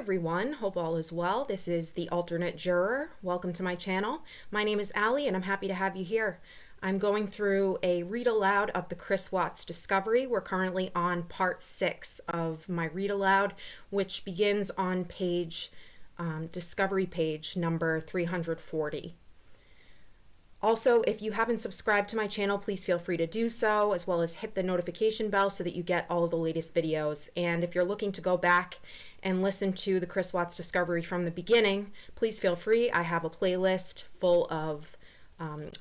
everyone, hope all is well. This is the alternate juror. Welcome to my channel. My name is Allie and I'm happy to have you here. I'm going through a read aloud of the Chris Watts discovery. We're currently on part 6 of my read aloud, which begins on discovery page number 340. Also, if you haven't subscribed to my channel, please feel free to do so, as well as hit the notification bell so that you get all of the latest videos. And if you're looking to go back and listen to the Chris Watts discovery from the beginning, please feel free. I have a playlist full of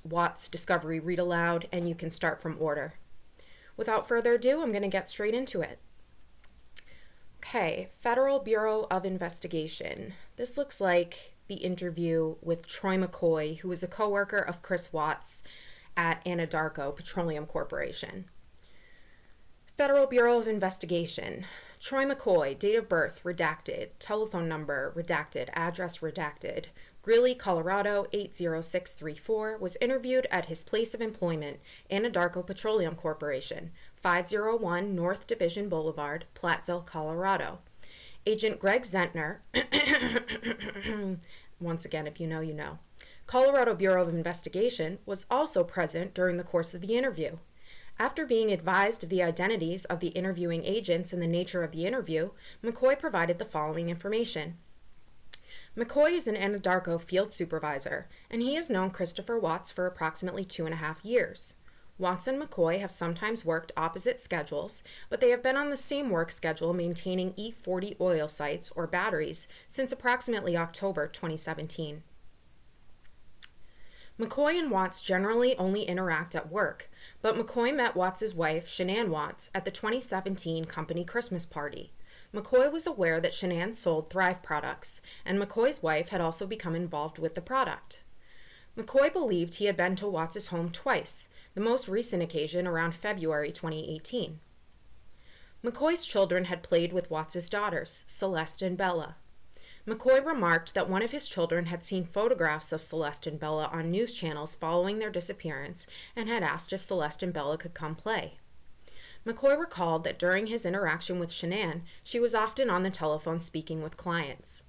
Watts discovery read aloud, and you can start from order. Without further ado, I'm going to get straight into it. Okay, Federal Bureau of Investigation. This looks like the interview with Troy McCoy, who is a co-worker of Chris Watts at Anadarko Petroleum Corporation. Federal Bureau of Investigation. Troy McCoy, date of birth, redacted, telephone number, redacted, address, redacted, Greeley, Colorado, 80634, was interviewed at his place of employment, Anadarko Petroleum Corporation, 501 North Division Boulevard, Platteville, Colorado. Agent Greg Zentner, once again, if you know, you know. Colorado Bureau of Investigation was also present during the course of the interview. After being advised of the identities of the interviewing agents and the nature of the interview, McCoy provided the following information. McCoy is an Anadarko field supervisor, and he has known Christopher Watts for approximately 2.5 years. Watts and McCoy have sometimes worked opposite schedules, but they have been on the same work schedule maintaining E40 oil sites or batteries since approximately October 2017. McCoy and Watts generally only interact at work, but McCoy met Watts' wife, Shanann Watts, at the 2017 company Christmas party. McCoy was aware that Shanann sold Thrive products, and McCoy's wife had also become involved with the product. McCoy believed he had been to Watts' home twice, the most recent occasion around February 2018. McCoy's children had played with Watts' daughters, Celeste and Bella. McCoy remarked that one of his children had seen photographs of Celeste and Bella on news channels following their disappearance and had asked if Celeste and Bella could come play. McCoy recalled that during his interaction with Shanann, she was often on the telephone speaking with clients.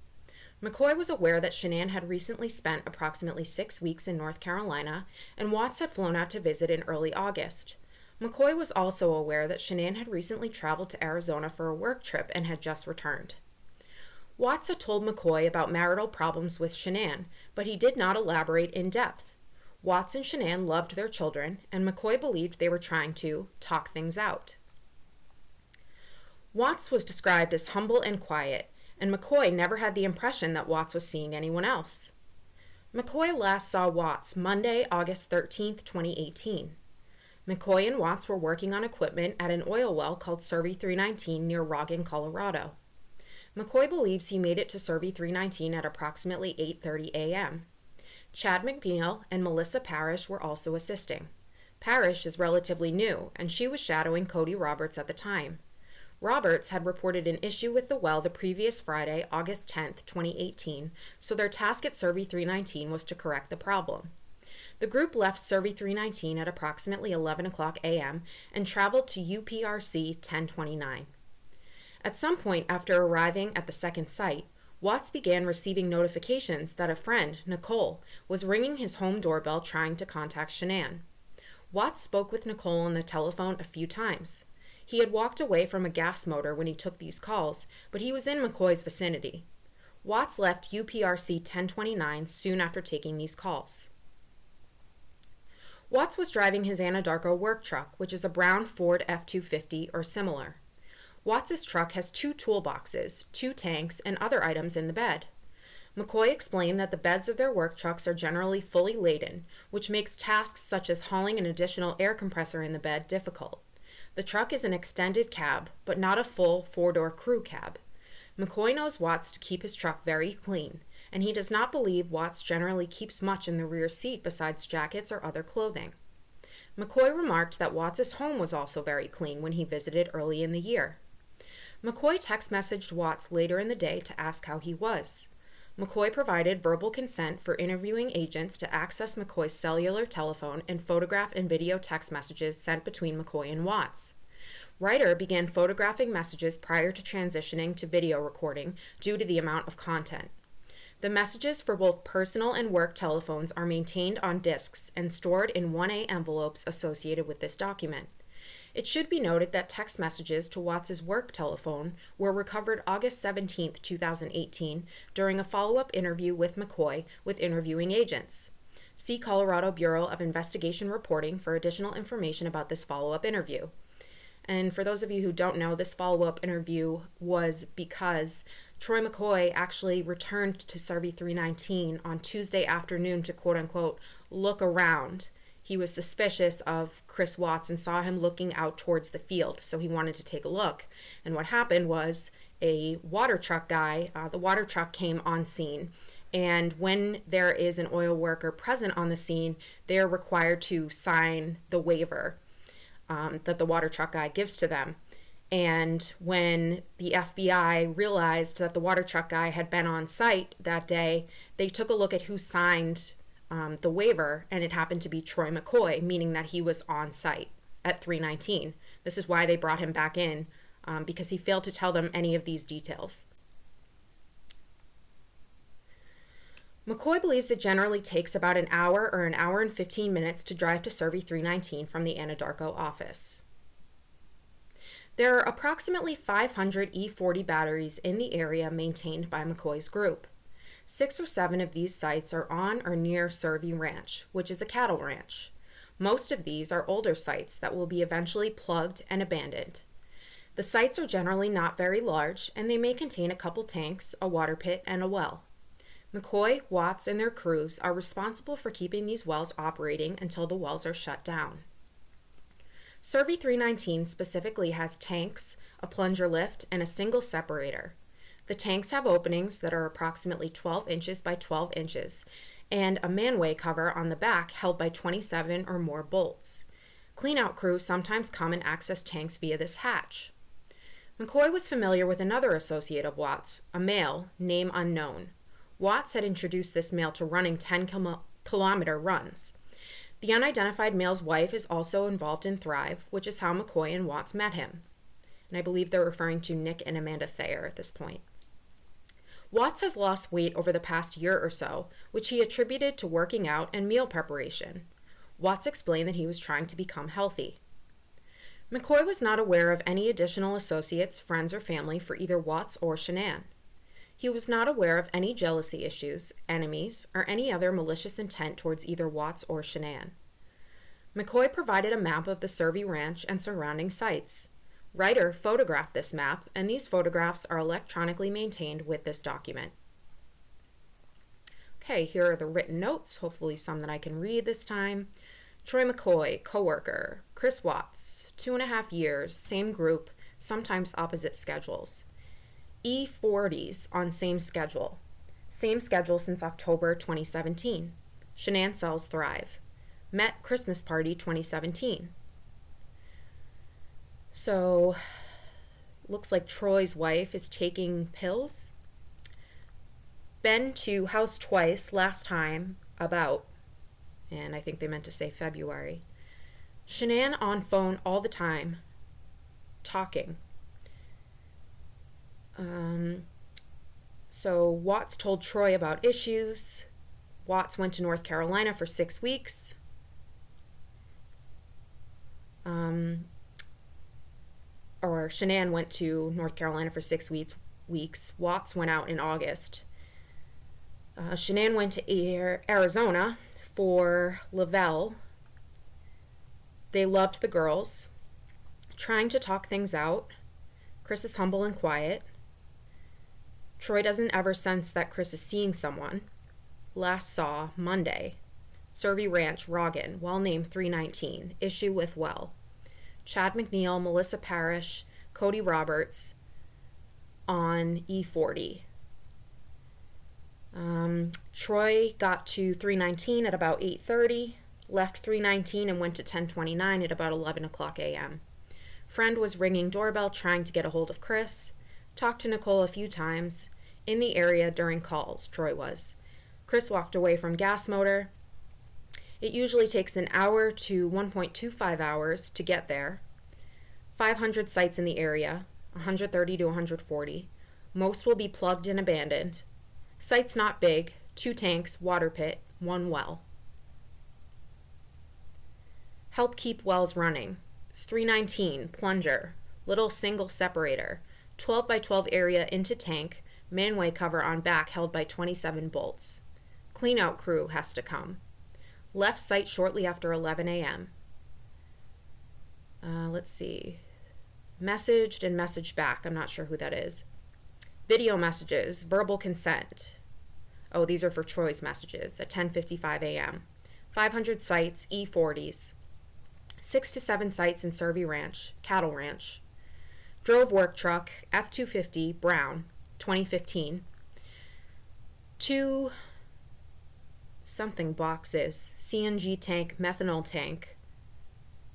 McCoy was aware that Shanann had recently spent approximately 6 weeks in North Carolina, and Watts had flown out to visit in early August. McCoy was also aware that Shanann had recently traveled to Arizona for a work trip and had just returned. Watts had told McCoy about marital problems with Shanann, but he did not elaborate in depth. Watts and Shanann loved their children, and McCoy believed they were trying to talk things out. Watts was described as humble and quiet, and McCoy never had the impression that Watts was seeing anyone else. McCoy last saw Watts Monday, August 13, 2018. McCoy and Watts were working on equipment at an oil well called Survey 319 near Roggen, Colorado. McCoy believes he made it to Survey 319 at approximately 8:30 a.m. Chad McNeil and Melissa Parish were also assisting. Parish is relatively new, and she was shadowing Cody Roberts at the time. Roberts had reported an issue with the well the previous Friday, August 10, 2018, so their task at Survey 319 was to correct the problem. The group left Survey 319 at approximately 11 o'clock a.m. and traveled to UPRC 1029. At some point after arriving at the second site, Watts began receiving notifications that a friend, Nicole, was ringing his home doorbell trying to contact Shanann. Watts spoke with Nicole on the telephone a few times. He had walked away from a gas motor when he took these calls, but he was in McCoy's vicinity. Watts left UPRC 1029 soon after taking these calls. Watts was driving his Anadarko work truck, which is a brown Ford F-250 or similar. Watts' truck has 2 toolboxes, 2 tanks, and other items in the bed. McCoy explained that the beds of their work trucks are generally fully laden, which makes tasks such as hauling an additional air compressor in the bed difficult. The truck is an extended cab, but not a full 4-door crew cab. McCoy knows Watts to keep his truck very clean, and he does not believe Watts generally keeps much in the rear seat besides jackets or other clothing. McCoy remarked that Watts' home was also very clean when he visited early in the year. McCoy text messaged Watts later in the day to ask how he was. McCoy provided verbal consent for interviewing agents to access McCoy's cellular telephone and photograph and video text messages sent between McCoy and Watts. Ryder began photographing messages prior to transitioning to video recording due to the amount of content. The messages for both personal and work telephones are maintained on disks and stored in 1A envelopes associated with this document. It should be noted that text messages to Watts's work telephone were recovered August 17, 2018, during a follow-up interview with McCoy with interviewing agents. See Colorado Bureau of Investigation reporting for additional information about this follow-up interview. And for those of you who don't know, this follow-up interview was because Troy McCoy actually returned to Survey 319 on Tuesday afternoon to quote-unquote look around. He was suspicious of Chris Watts and saw him looking out towards the field, so he wanted to take a look. And what happened was a water truck guy, the water truck came on scene, and when there is an oil worker present on the scene, they're required to sign the waiver that the water truck guy gives to them. And when the FBI realized that the water truck guy had been on site that day, they took a look at who signed the waiver, and it happened to be Troy McCoy, meaning that he was on site at 319. This is why they brought him back in, because he failed to tell them any of these details. McCoy believes it generally takes about an hour or an hour and 15 minutes to drive to Survey 319 from the Anadarko office. There are approximately 500 E40 batteries in the area maintained by McCoy's group. 6 or 7 of these sites are on or near Survey Ranch, which is a cattle ranch. Most of these are older sites that will be eventually plugged and abandoned. The sites are generally not very large, and they may contain a couple tanks, a water pit, and a well. McCoy, Watts, and their crews are responsible for keeping these wells operating until the wells are shut down. Survey 319 specifically has tanks, a plunger lift, and a single separator. The tanks have openings that are approximately 12 inches by 12 inches, and a manway cover on the back held by 27 or more bolts. Cleanout crews sometimes come and access tanks via this hatch. McCoy was familiar with another associate of Watts, a male, name unknown. Watts had introduced this male to running 10-kilometer runs. The unidentified male's wife is also involved in Thrive, which is how McCoy and Watts met him. And I believe they're referring to Nick and Amanda Thayer at this point. Watts has lost weight over the past year or so, which he attributed to working out and meal preparation. Watts explained that he was trying to become healthy. McCoy was not aware of any additional associates, friends, or family for either Watts or Shanann. He was not aware of any jealousy issues, enemies, or any other malicious intent towards either Watts or Shanann. McCoy provided a map of the Survey Ranch and surrounding sites. Ryder photographed this map, and these photographs are electronically maintained with this document. Okay, here are the written notes, hopefully some that I can read this time. Troy McCoy, co-worker. Chris Watts, 2.5 years, same group, sometimes opposite schedules. E40s on same schedule. Same schedule since October 2017. Shanann sells Thrive. Met Christmas party 2017. So, looks like Troy's wife is taking pills. Been to house twice, last time about, and I think they meant to say February. Shanann on phone all the time, talking. So Watts told Troy about issues. Watts went to North Carolina for 6 weeks. Or Shanann went to North Carolina for 6 weeks. Watts went out in August. Shanann went to Arizona for Lavelle. They loved the girls. Trying to talk things out. Chris is humble and quiet. Troy doesn't ever sense that Chris is seeing someone. Last saw Monday. Survey Ranch, Rogan, well named 319. Issue with well. Chad McNeil, Melissa Parish, Cody Roberts on E40. Troy got to 319 at about 8:30, left 319 and went to 1029 at about 11 o'clock a.m. Friend was ringing doorbell trying to get a hold of Chris. Talked to Nicole a few times. In the area during calls, Troy was. Chris walked away from gas motor. It usually takes an hour to 1.25 hours to get there. 500 sites in the area, 130 to 140. Most will be plugged and abandoned. Sites not big, 2 tanks, water pit, 1 well. Help keep wells running. 319, plunger, little single separator, 12 by 12 area into tank, manway cover on back held by 27 bolts. Cleanout crew has to come. Left site shortly after 11 a.m. Let's see. Messaged and messaged back. I'm not sure who that is. Video messages, verbal consent. Oh, these are for Troy's messages at 10:55 a.m. 500 sites, E40s. 6 to 7 sites in Survey Ranch, cattle ranch. Drove work truck, F-250, brown, 2015. 2 something boxes, CNG tank, methanol tank.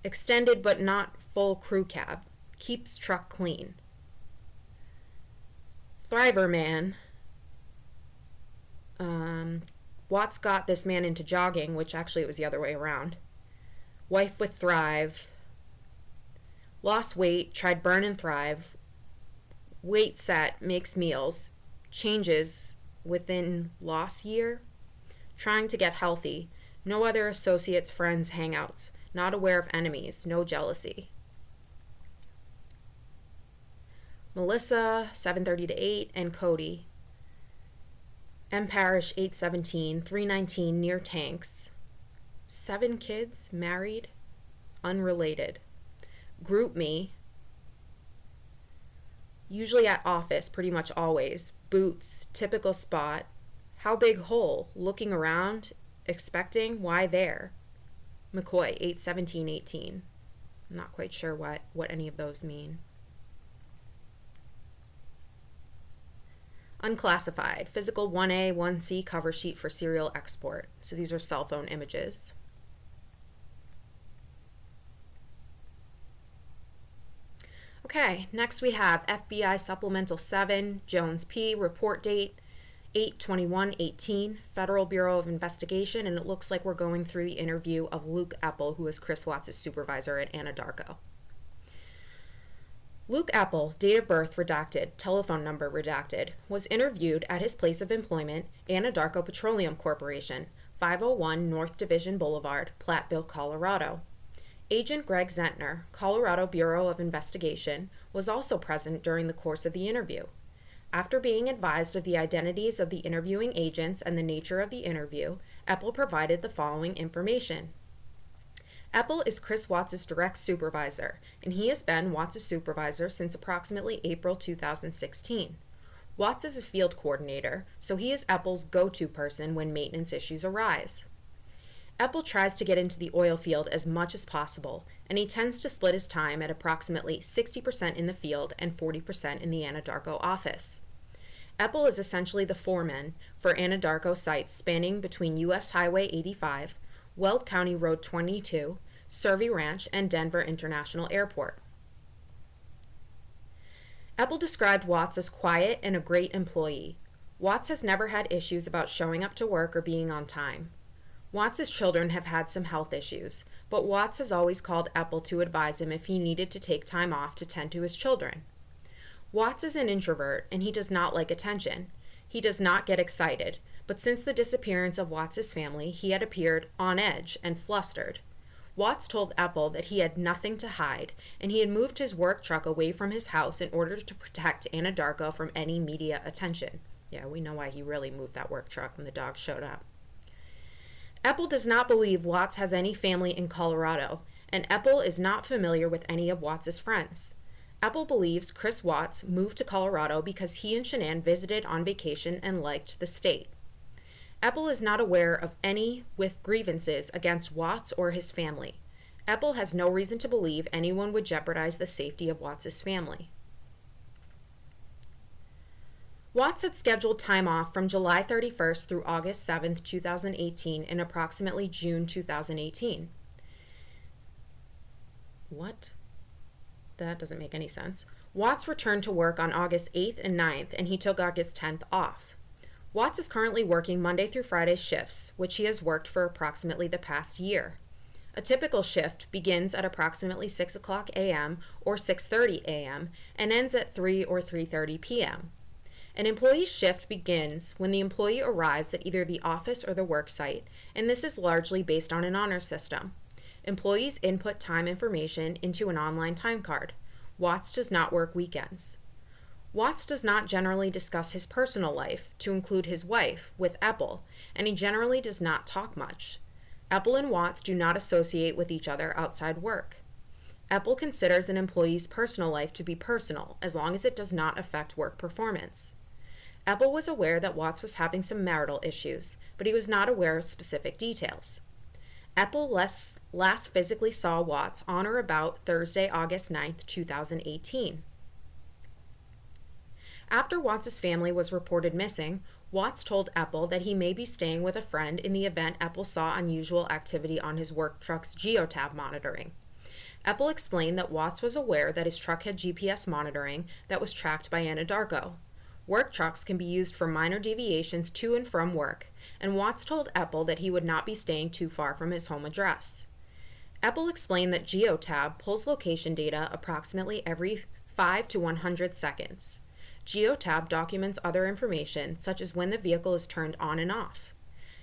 Extended but not full crew cab. Keeps truck clean. Thriver man. Watts got this man into jogging, which actually it was the other way around. Wife with Thrive. Lost weight, tried burn and thrive. Weight set, makes meals. Changes within loss year. Trying to get healthy. No other associates, friends, hangouts. Not aware of enemies. No jealousy. Melissa, 7:30 to 8, and Cody. M. Parish, 8:17, 319, near tanks. 7 kids, married, unrelated. Group me. Usually at office, pretty much always. Boots, typical spot. How big hole? Looking around, expecting, why there? McCoy, 8:17-18. I'm not quite sure what any of those mean. Unclassified, physical 1A, 1C cover sheet for serial export. So these are cell phone images. Okay, next we have FBI Supplemental 7, Jones P, report date 8/21/18, Federal Bureau of Investigation, and it looks like we're going through the interview of Luke Epple, who is Chris Watts' supervisor at Anadarko. Luke Epple, date of birth redacted, telephone number redacted, was interviewed at his place of employment, Anadarko Petroleum Corporation, 501 North Division Boulevard, Platteville, Colorado. Agent Greg Zentner, Colorado Bureau of Investigation, was also present during the course of the interview. After being advised of the identities of the interviewing agents and the nature of the interview, Epple provided the following information. Epple is Chris Watts' direct supervisor, and he has been Watts' supervisor since approximately April 2016. Watts is a field coordinator, so he is Epple's go-to person when maintenance issues arise. Epple tries to get into the oil field as much as possible, and he tends to split his time at approximately 60% in the field and 40% in the Anadarko office. Epple is essentially the foreman for Anadarko sites spanning between U.S. Highway 85, Weld County Road 22, Survey Ranch, and Denver International Airport. Epple described Watts as quiet and a great employee. Watts has never had issues about showing up to work or being on time. Watts' children have had some health issues, but Watts has always called Epple to advise him if he needed to take time off to tend to his children. Watts is an introvert, and he does not like attention. He does not get excited, but since the disappearance of Watts' family, he had appeared on edge and flustered. Watts told Epple that he had nothing to hide, and he had moved his work truck away from his house in order to protect Anadarko from any media attention. Yeah, we know why he really moved that work truck when the dogs showed up. Epple does not believe Watts has any family in Colorado, and Epple is not familiar with any of Watts' friends. Epple believes Chris Watts moved to Colorado because he and Shanann visited on vacation and liked the state. Epple is not aware of any with grievances against Watts or his family. Epple has no reason to believe anyone would jeopardize the safety of Watts' family. Watts had scheduled time off from July 31st through August 7th, 2018 and approximately June 2018. What? That doesn't make any sense. Watts returned to work on August 8th and 9th, and he took August 10th off. Watts is currently working Monday through Friday shifts, which he has worked for approximately the past year. A typical shift begins at approximately 6 o'clock a.m. or 6:30 a.m. and ends at 3 or 3:30 p.m. An employee's shift begins when the employee arrives at either the office or the work site, and this is largely based on an honor system. Employees input time information into an online time card. Watts does not work weekends. Watts does not generally discuss his personal life, to include his wife, with Epple, and he generally does not talk much. Epple and Watts do not associate with each other outside work. Epple considers an employee's personal life to be personal, as long as it does not affect work performance. Epple was aware that Watts was having some marital issues, but he was not aware of specific details. Epple last physically saw Watts on or about Thursday, August 9th, 2018. After Watts' family was reported missing, Watts told Epple that he may be staying with a friend in the event Epple saw unusual activity on his work truck's geotab monitoring. Epple explained that Watts was aware that his truck had GPS monitoring that was tracked by Anadarko. Work trucks can be used for minor deviations to and from work, and Watts told Epple that he would not be staying too far from his home address. Epple explained that geotab pulls location data approximately every 5 to 100 seconds. Geotab documents other information, such as when the vehicle is turned on and off.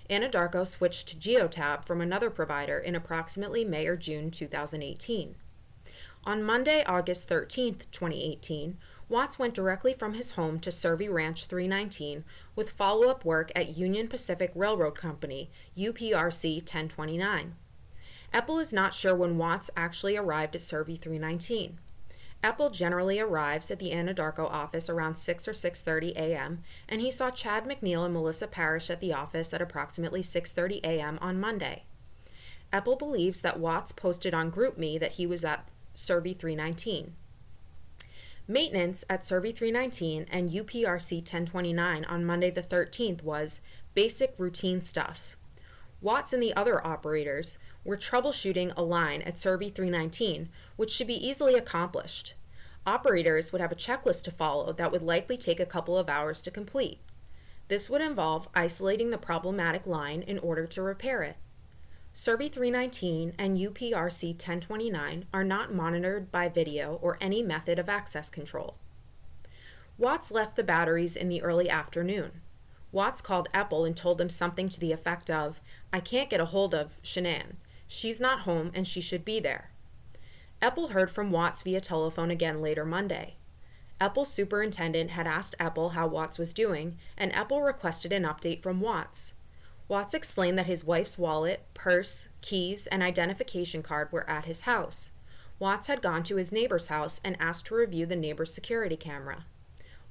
Anadarko switched to Geotab from another provider in approximately May or June 2018. On Monday, August 13, 2018, Watts went directly from his home to Survey Ranch 319 with follow-up work at Union Pacific Railroad Company, UPRC 1029. Epple is not sure when Watts actually arrived at Survey 319. Epple generally arrives at the Anadarko office around 6 or 6:30 a.m., and he saw Chad McNeil and Melissa Parish at the office at approximately 6:30 a.m. on Monday. Epple believes that Watts posted on GroupMe that he was at Survey 319. Maintenance at Survey 319 and UPRC 1029 on Monday the 13th was basic routine stuff. Watts and the other operators were troubleshooting a line at Survey 319, which should be easily accomplished. Operators would have a checklist to follow that would likely take a couple of hours to complete. This would involve isolating the problematic line in order to repair it. Survey 319 and UPRC 1029 are not monitored by video or any method of access control. Watts left the batteries in the early afternoon. Watts called Epple and told him something to the effect of, "I can't get a hold of Shanann. She's not home and she should be there." Epple heard from Watts via telephone again later Monday. Epple's superintendent had asked Epple how Watts was doing, and Epple requested an update from Watts. Watts explained that his wife's wallet, purse, keys, and identification card were at his house. Watts had gone to his neighbor's house and asked to review the neighbor's security camera.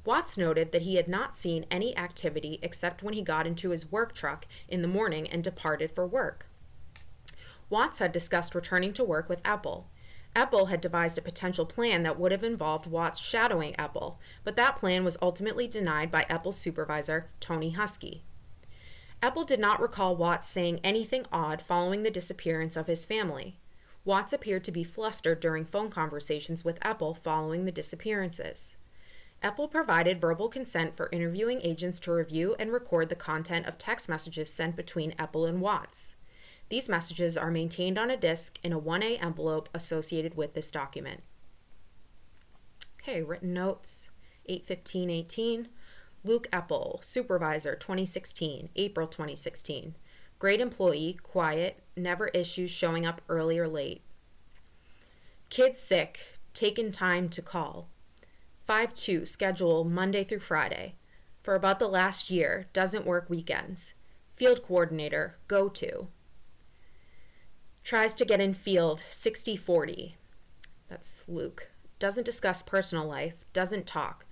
Watts noted that he had not seen any activity except when he got into his work truck in the morning and departed for work. Watts had discussed returning to work with Epple. Epple had devised a potential plan that would have involved Watts shadowing Epple, but that plan was ultimately denied by Epple's supervisor, Tony Husky. Epple did not recall Watts saying anything odd following the disappearance of his family. Watts appeared to be flustered during phone conversations with Epple following the disappearances. Epple provided verbal consent for interviewing agents to review and record the content of text messages sent between Epple and Watts. These messages are maintained on a disk in a 1A envelope associated with this document. Okay, written notes, 8/15/18. Luke Epple, Supervisor, 2016, April 2016. Great employee, quiet, never issues showing up early or late. Kid sick, taken time to call. 5/2, schedule Monday through Friday. For about the last year, doesn't work weekends. Field coordinator, go to. Tries to get in field, 60/40. That's Luke. Doesn't discuss personal life, doesn't talk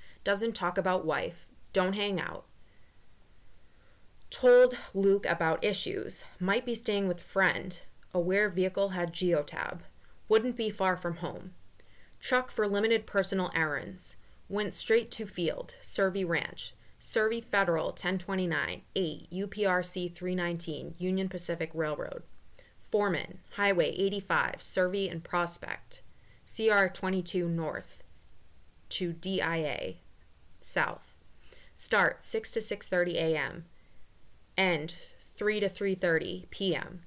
about wife, don't hang out. Told Luke about issues, might be staying with friend, aware vehicle had geotab, wouldn't be far from home. Truck for limited personal errands, went straight to field, Survey Ranch, Survey Federal 1029, 8, UPRC 319, Union Pacific Railroad. Foreman, Highway 85, Survey and Prospect, CR 22 North to DIA, South. Start 6 to 6:30 a.m. End 3 to 3:30 p.m.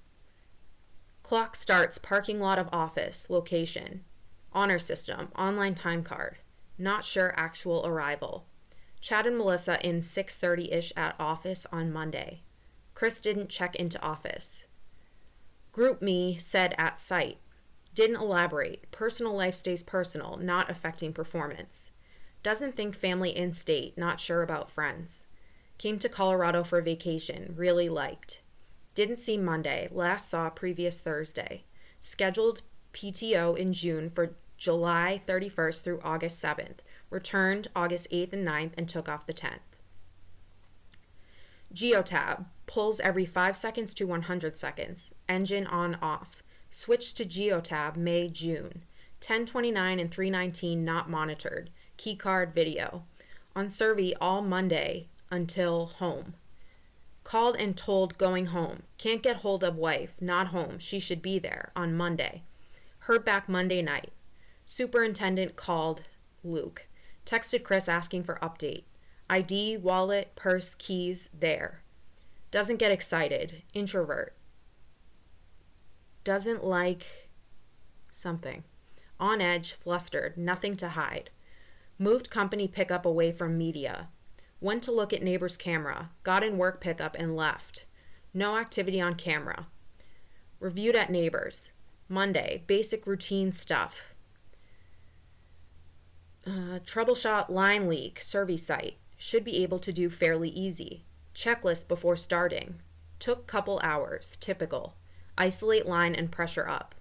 Clock starts, parking lot of office, location. Honor system, online time card. Not sure actual arrival. Chad and Melissa in 6:30-ish at office on Monday. Chris didn't check into office. Group me said at site. Didn't elaborate. Personal life stays personal, not affecting performance. Doesn't think family in state, not sure about friends. Came to Colorado for vacation, really liked. Didn't see Monday, last saw previous Thursday. Scheduled PTO in June for July 31st through August 7th. Returned August 8th and 9th and took off the 10th. Geotab, pulls every 5 seconds to 100 seconds. Engine on off. Switched to Geotab May, June. 10:29 and 3:19 not monitored. Keycard video. On survey all Monday until home. Called and told going home. Can't get hold of wife. Not home. She should be there on Monday. Heard back Monday night. Superintendent called Luke. Texted Chris asking for update. ID, wallet, purse, keys, there. Doesn't get excited. Introvert. Doesn't like something. On edge, flustered. Nothing to hide. Moved company pickup away from media. Went to look at neighbor's camera. Got in work pickup and left. No activity on camera. Reviewed at neighbor's. Monday, basic routine stuff. Troubleshot line leak, survey site. Should be able to do fairly easy. Checklist before starting. Took couple hours, typical. Isolate line and pressure up.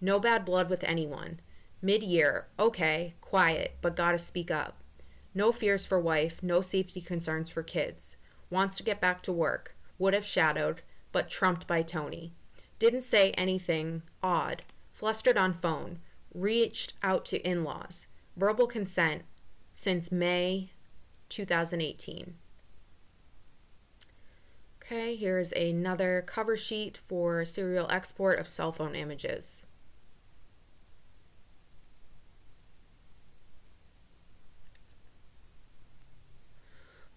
No bad blood with anyone. Mid-year, okay, quiet, but gotta speak up. No fears for wife, no safety concerns for kids. Wants to get back to work. Would have shadowed, but trumped by Tony. Didn't say anything odd. Flustered on phone. Reached out to in-laws. Verbal consent since May 2018. Okay, here's another cover sheet for serial export of cell phone images.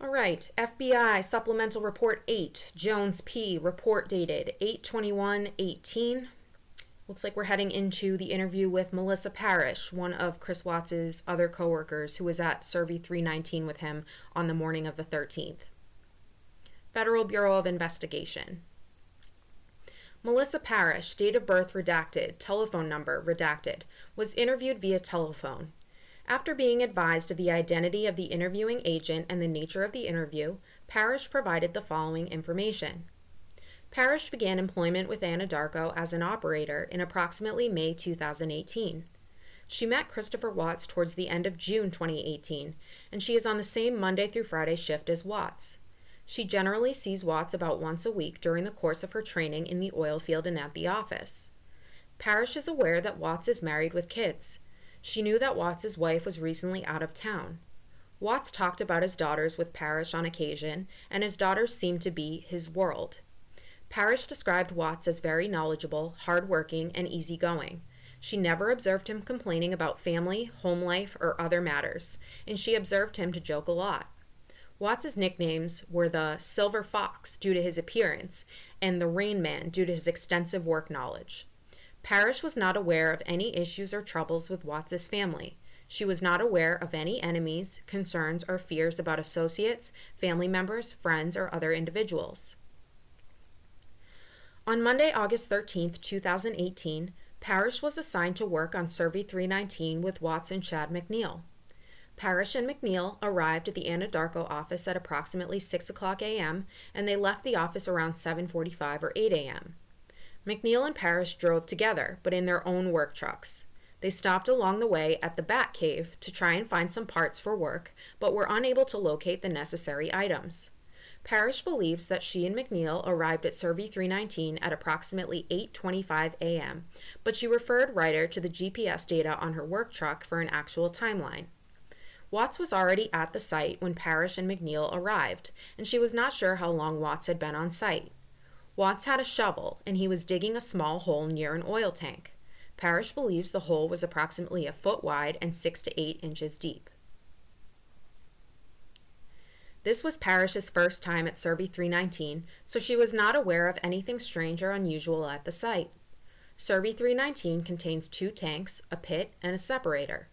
All right, FBI Supplemental Report 8, Jones P. Report dated 8/21/18. Looks like we're heading into the interview with Melissa Parish, one of Chris Watts' other coworkers who was at Survey 319 with him on the morning of the 13th. Federal Bureau of Investigation. Melissa Parish, date of birth redacted, telephone number redacted, was interviewed via telephone. After being advised of the identity of the interviewing agent and the nature of the interview, Parish provided the following information. Parish began employment with Anadarko as an operator in approximately May 2018. She met Christopher Watts towards the end of June 2018, and she is on the same Monday through Friday shift as Watts. She generally sees Watts about once a week during the course of her training in the oil field and at the office. Parish is aware that Watts is married with kids. She knew that Watts' wife was recently out of town. Watts talked about his daughters with Parish on occasion, and his daughters seemed to be his world. Parish described Watts as very knowledgeable, hardworking, and easygoing. She never observed him complaining about family, home life, or other matters, and she observed him to joke a lot. Watts' nicknames were the Silver Fox due to his appearance and the Rain Man due to his extensive work knowledge. Parish was not aware of any issues or troubles with Watts' family. She was not aware of any enemies, concerns, or fears about associates, family members, friends, or other individuals. On Monday, August 13, 2018, Parish was assigned to work on Survey 319 with Watts and Chad McNeil. Parish and McNeil arrived at the Anadarko office at approximately 6 o'clock a.m., and they left the office around 7:45 or 8 a.m. McNeil and Parish drove together, but in their own work trucks. They stopped along the way at the Bat Cave to try and find some parts for work, but were unable to locate the necessary items. Parish believes that she and McNeil arrived at Survey 319 at approximately 8:25 a.m., but she referred Ryder to the GPS data on her work truck for an actual timeline. Watts was already at the site when Parish and McNeil arrived, and she was not sure how long Watts had been on site. Watts had a shovel, and he was digging a small hole near an oil tank. Parish believes the hole was approximately a foot wide and 6 to 8 inches deep. This was Parish's first time at Survey 319, so she was not aware of anything strange or unusual at the site. Survey 319 contains 2 tanks, a pit, and a separator.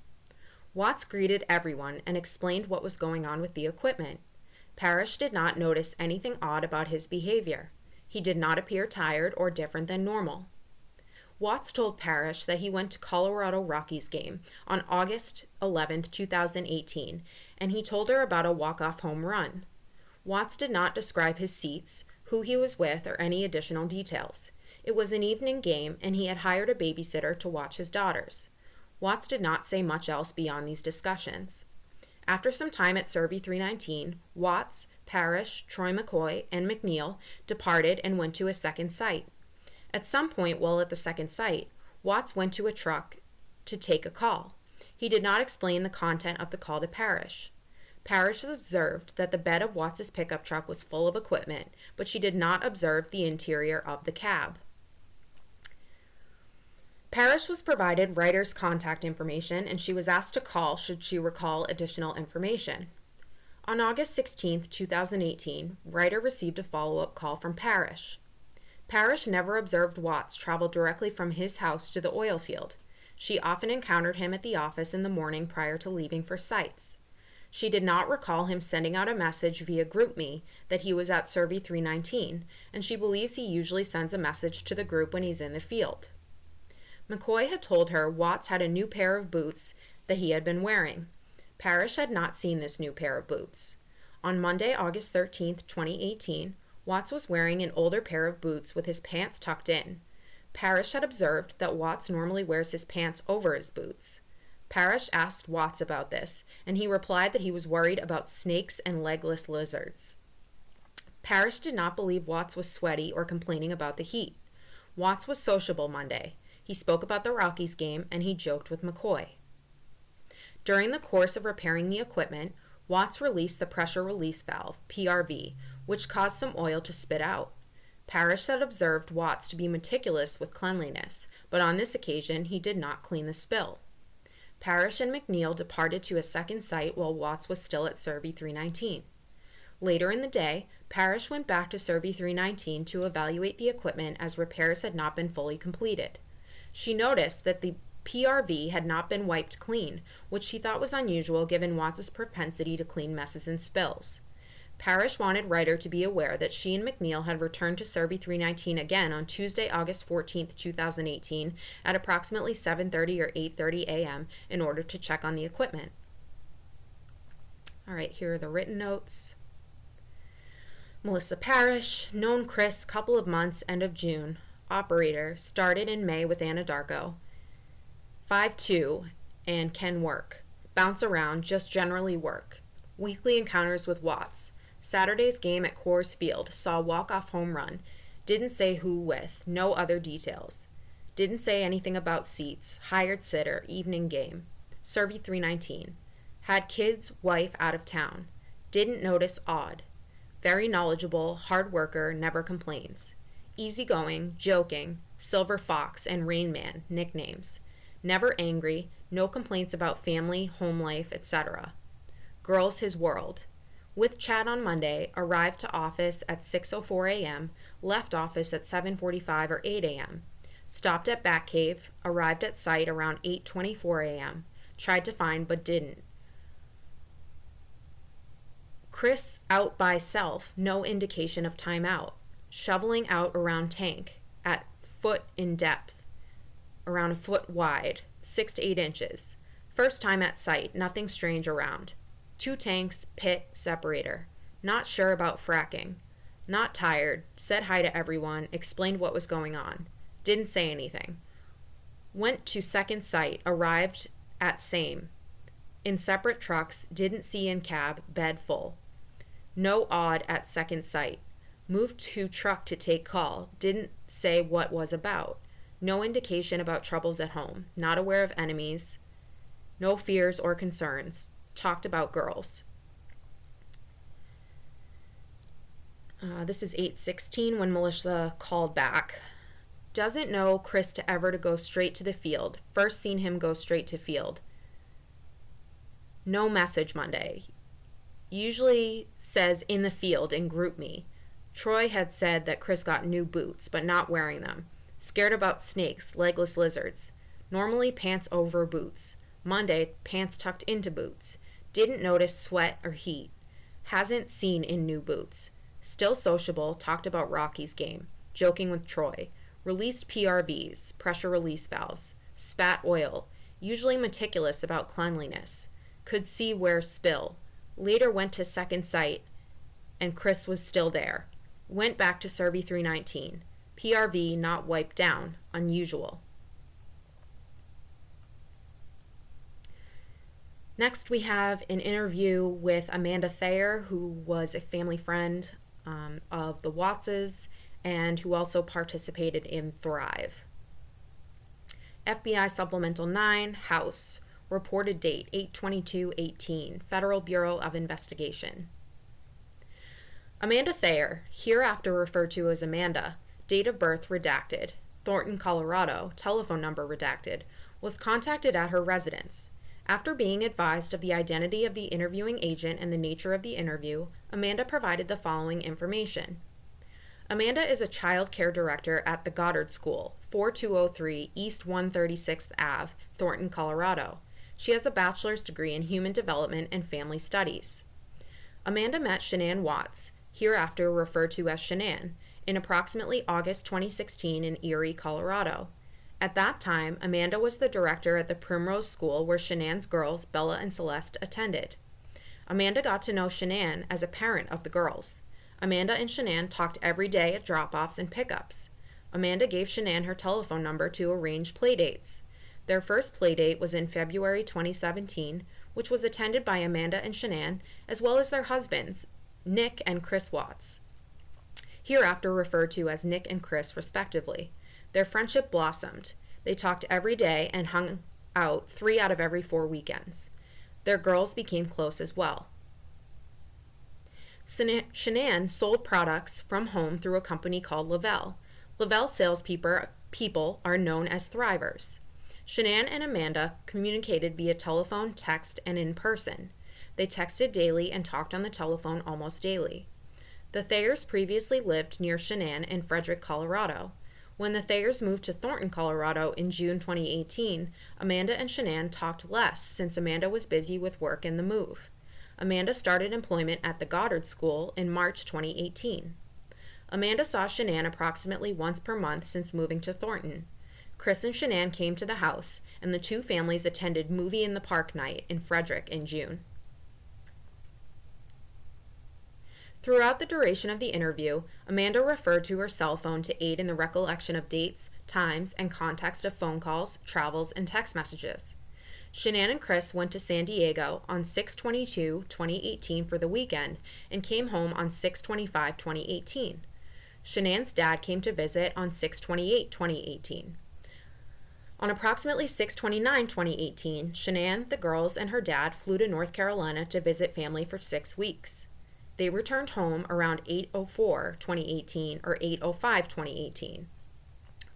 Watts greeted everyone and explained what was going on with the equipment. Parish did not notice anything odd about his behavior. He did not appear tired or different than normal. Watts told Parish that he went to Colorado Rockies game on August 11, 2018, and he told her about a walk-off home run. Watts did not describe his seats, who he was with, or any additional details. It was an evening game, and he had hired a babysitter to watch his daughters. Watts did not say much else beyond these discussions. After some time at Survey 319, Watts, Parish, Troy McCoy, and McNeil departed and went to a second site. At some point while at the second site, Watts went to a truck to take a call. He did not explain the content of the call to Parish. Parish observed that the bed of Watts' pickup truck was full of equipment, but she did not observe the interior of the cab. Parish was provided Ryder's contact information, and she was asked to call should she recall additional information. On August 16, 2018, Ryder received a follow-up call from Parish. Parish never observed Watts travel directly from his house to the oil field. She often encountered him at the office in the morning prior to leaving for sites. She did not recall him sending out a message via GroupMe that he was at Survey 319, and she believes he usually sends a message to the group when he's in the field. McCoy had told her Watts had a new pair of boots that he had been wearing. Parish had not seen this new pair of boots. On Monday, August 13, 2018, Watts was wearing an older pair of boots with his pants tucked in. Parish had observed that Watts normally wears his pants over his boots. Parish asked Watts about this, and he replied that he was worried about snakes and legless lizards. Parish did not believe Watts was sweaty or complaining about the heat. Watts was sociable Monday. He spoke about the Rockies game, and he joked with McCoy. During the course of repairing the equipment, Watts released the pressure release valve, PRV, which caused some oil to spit out. Parish had observed Watts to be meticulous with cleanliness, but on this occasion he did not clean the spill. Parish and McNeil departed to a second site while Watts was still at Survey 319. Later in the day, Parish went back to Survey 319 to evaluate the equipment as repairs had not been fully completed. She noticed that the PRV had not been wiped clean, which she thought was unusual given Watts' propensity to clean messes and spills. Parish wanted Ryder to be aware that she and McNeil had returned to Survey 319 again on Tuesday, August 14, 2018 at approximately 7:30 or 8:30 a.m. in order to check on the equipment. All right, here are the written notes. Melissa Parish, known Chris, couple of months, end of June. Operator, started in May with Anadarko. 5'2", and can work. Bounce around, just generally work. Weekly encounters with Watts. Saturday's game at Coors Field, saw walk-off home run. Didn't say who with, no other details. Didn't say anything about seats, hired sitter, evening game. Survey 319. Had kids, wife out of town. Didn't notice odd. Very knowledgeable, hard worker, never complains. Easygoing, joking, Silver Fox and Rain Man, nicknames. Never angry, no complaints about family, home life, etc. Girls his world. With chat on Monday, arrived to office at 6:04 a.m., left office at 7:45 or 8 a.m. Stopped at Batcave, arrived at site around 8:24 a.m. Tried to find but didn't. Chris out by self, no indication of timeout. Shoveling out around tank, at foot in depth, around a foot wide, 6 to 8 inches. First time at site, nothing strange around. 2 tanks, pit, separator. Not sure about fracking. Not tired, said hi to everyone, explained what was going on. Didn't say anything. Went to second site, arrived at same. In separate trucks, didn't see in cab, bed full. No odd at second site. Moved to truck to take call, didn't say what was about. No indication about troubles at home. Not aware of enemies. No fears or concerns. Talked about girls. This is 8:16 when Melissa called back. Doesn't know Chris to ever to go straight to the field. First seen him go straight to field. No message Monday. Usually says in the field in GroupMe. Troy had said that Chris got new boots, but not wearing them. Scared about snakes, legless lizards. Normally pants over boots. Monday, pants tucked into boots. Didn't notice sweat or heat. Hasn't seen in new boots. Still sociable, talked about Rocky's game. Joking with Troy. Released PRVs, pressure release valves. Spat oil. Usually meticulous about cleanliness. Could see where spill. Later went to second sight, and Chris was still there. Went back to Survey 319. PRV not wiped down. Unusual. Next, we have an interview with Amanda Thayer, who was a family friend of the Wattses and who also participated in Thrive. FBI Supplemental 9, House. Reported date 8/22/18, Federal Bureau of Investigation. Amanda Thayer, hereafter referred to as Amanda, date of birth redacted, Thornton, Colorado, telephone number redacted, was contacted at her residence. After being advised of the identity of the interviewing agent and the nature of the interview, Amanda provided the following information. Amanda is a child care director at the Goddard School, 4203 East 136th Ave, Thornton, Colorado. She has a bachelor's degree in human development and family studies. Amanda met Shanann Watts, hereafter referred to as Shanann, in approximately August 2016 in Erie, Colorado. At that time, Amanda was the director at the Primrose School where Shanann's girls, Bella and Celeste, attended. Amanda got to know Shanann as a parent of the girls. Amanda and Shanann talked every day at drop-offs and pickups. Amanda gave Shanann her telephone number to arrange playdates. Their first playdate was in February 2017, which was attended by Amanda and Shanann, as well as their husbands, Nick and Chris Watts, hereafter referred to as Nick and Chris respectively. Their friendship blossomed. They talked every day and hung out 3 out of every 4 weekends. Their girls became close as well. Shanann sold products from home through a company called Lavelle. Lavelle salespeople are known as Thrivers. Shanann and Amanda communicated via telephone, text, and in person. They texted daily and talked on the telephone almost daily. The Thayers previously lived near Shanann in Frederick, Colorado. When the Thayers moved to Thornton, Colorado in June 2018, Amanda and Shanann talked less since Amanda was busy with work and the move. Amanda started employment at the Goddard School in March 2018. Amanda saw Shanann approximately once per month since moving to Thornton. Chris and Shanann came to the house, and the two families attended Movie in the Park night in Frederick in June. Throughout the duration of the interview, Amanda referred to her cell phone to aid in the recollection of dates, times, and context of phone calls, travels, and text messages. Shanann and Chris went to San Diego on 6/22/2018 for the weekend and came home on 6/25/2018. Shanann's dad came to visit on 6/28/2018. On approximately 6/29/2018, Shanann, the girls, and her dad flew to North Carolina to visit family for 6 weeks. They returned home around 8/04/2018 or 8/05/2018.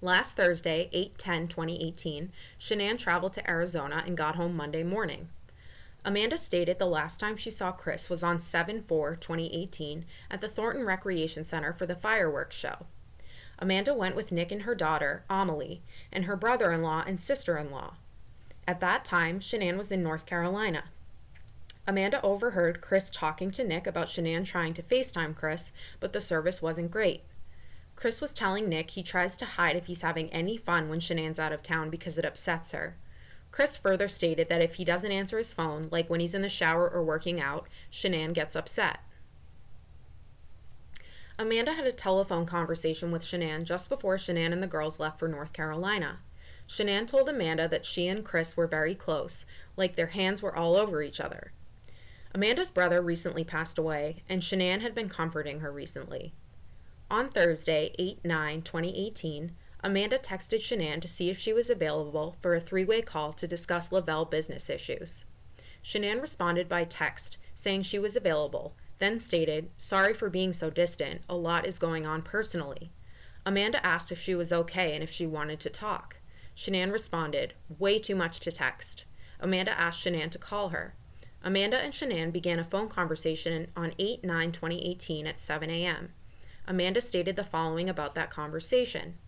Last Thursday, 8/10/2018, Shanann traveled to Arizona and got home Monday morning. Amanda stated the last time she saw Chris was on 7/4/2018 at the Thornton Recreation Center for the fireworks show. Amanda went with Nick and her daughter, Amelie, and her brother-in-law and sister-in-law. At that time, Shanann was in North Carolina. Amanda overheard Chris talking to Nick about Shanann trying to FaceTime Chris, but the service wasn't great. Chris was telling Nick he tries to hide if he's having any fun when Shanann's out of town because it upsets her. Chris further stated that if he doesn't answer his phone, like when he's in the shower or working out, Shanann gets upset. Amanda had a telephone conversation with Shanann just before Shanann and the girls left for North Carolina. Shanann told Amanda that she and Chris were very close, like their hands were all over each other. Amanda's brother recently passed away, and Shanann had been comforting her recently. On Thursday, 8/9/2018, Amanda texted Shanann to see if she was available for a 3-way call to discuss Lavelle business issues. Shanann responded by text, saying she was available, then stated, "Sorry for being so distant, a lot is going on personally." Amanda asked if she was okay and if she wanted to talk. Shanann responded, "Way too much to text." Amanda asked Shanann to call her. Amanda and Shanann began a phone conversation on 8/9/2018 at 7 a.m. Amanda stated the following about that conversation.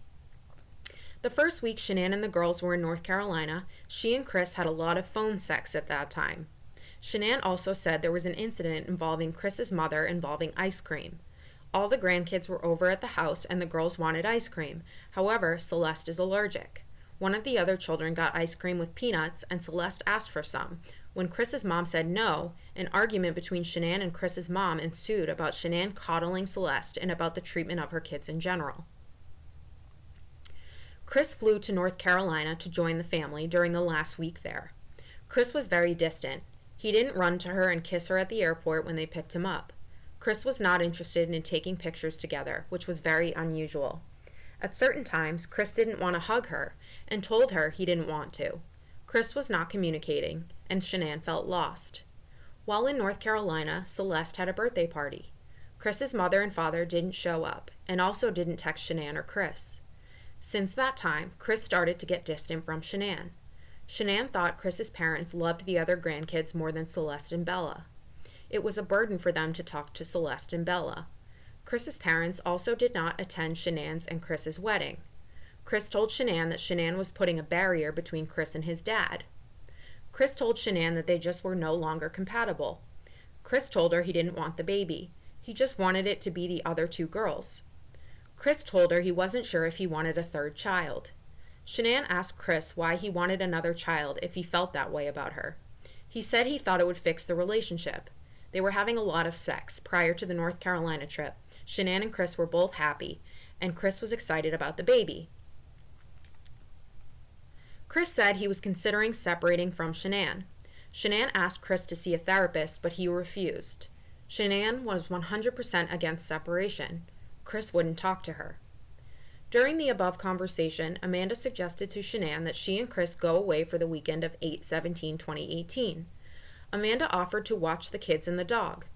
The first week Shanann and the girls were in North Carolina, she and Chris had a lot of phone sex at that time. Shanann also said there was an incident involving Chris's mother involving ice cream. All the grandkids were over at the house and the girls wanted ice cream. However, Celeste is allergic. One of the other children got ice cream with peanuts and Celeste asked for some. When Chris's mom said no, an argument between Shanann and Chris's mom ensued about Shanann coddling Celeste and about the treatment of her kids in general. Chris flew to North Carolina to join the family during the last week there. Chris was very distant. He didn't run to her and kiss her at the airport when they picked him up. Chris was not interested in taking pictures together, which was very unusual. At certain times, Chris didn't want to hug her and told her he didn't want to. Chris was not communicating, and Shanann felt lost. While in North Carolina, Celeste had a birthday party. Chris's mother and father didn't show up, and also didn't text Shanann or Chris. Since that time, Chris started to get distant from Shanann. Shanann thought Chris's parents loved the other grandkids more than Celeste and Bella. It was a burden for them to talk to Celeste and Bella. Chris's parents also did not attend Shanann's and Chris's wedding. Chris told Shanann that Shanann was putting a barrier between Chris and his dad. Chris told Shanann that they just were no longer compatible. Chris told her he didn't want the baby. He just wanted it to be the other two girls. Chris told her he wasn't sure if he wanted a third child. Shanann asked Chris why he wanted another child if he felt that way about her. He said he thought it would fix the relationship. They were having a lot of sex prior to the North Carolina trip. Shanann and Chris were both happy, and Chris was excited about the baby. Chris said he was considering separating from Shanann. Shanann asked Chris to see a therapist, but he refused. Shanann was 100% against separation. Chris wouldn't talk to her. During the above conversation, Amanda suggested to Shanann that she and Chris go away for the weekend of 8/17/2018. Amanda offered to watch the kids and the dog.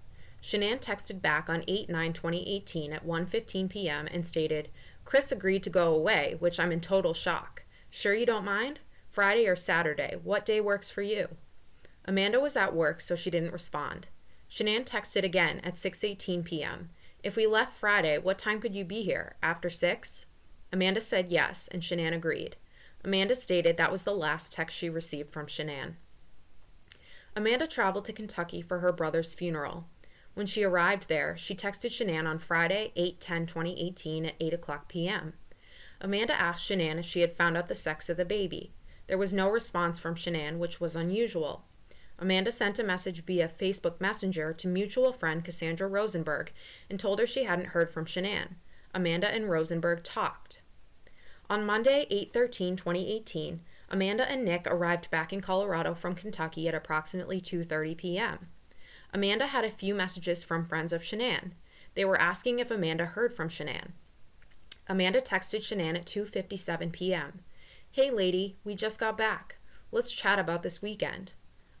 Shanann texted back on 8/9/2018 at 1:15 p.m. and stated, "Chris agreed to go away, which I'm in total shock. Sure you don't mind? Friday or Saturday, what day works for you?" Amanda was at work, so she didn't respond. Shanann texted again at 6:18 p.m. "If we left Friday, what time could you be here? After 6? Amanda said yes, and Shanann agreed. Amanda stated that was the last text she received from Shanann. Amanda traveled to Kentucky for her brother's funeral. When she arrived there, she texted Shanann on Friday, 8/10/2018 at 8 o'clock p.m. Amanda asked Shanann if she had found out the sex of the baby. There was no response from Shanann, which was unusual. Amanda sent a message via Facebook Messenger to mutual friend Cassandra Rosenberg and told her she hadn't heard from Shanann. Amanda and Rosenberg talked. On Monday, 8/13/2018, Amanda and Nick arrived back in Colorado from Kentucky at approximately 2:30 p.m. Amanda had a few messages from friends of Shanann. They were asking if Amanda heard from Shanann. Amanda texted Shanann at 2:57 p.m. "Hey lady, we just got back. Let's chat about this weekend."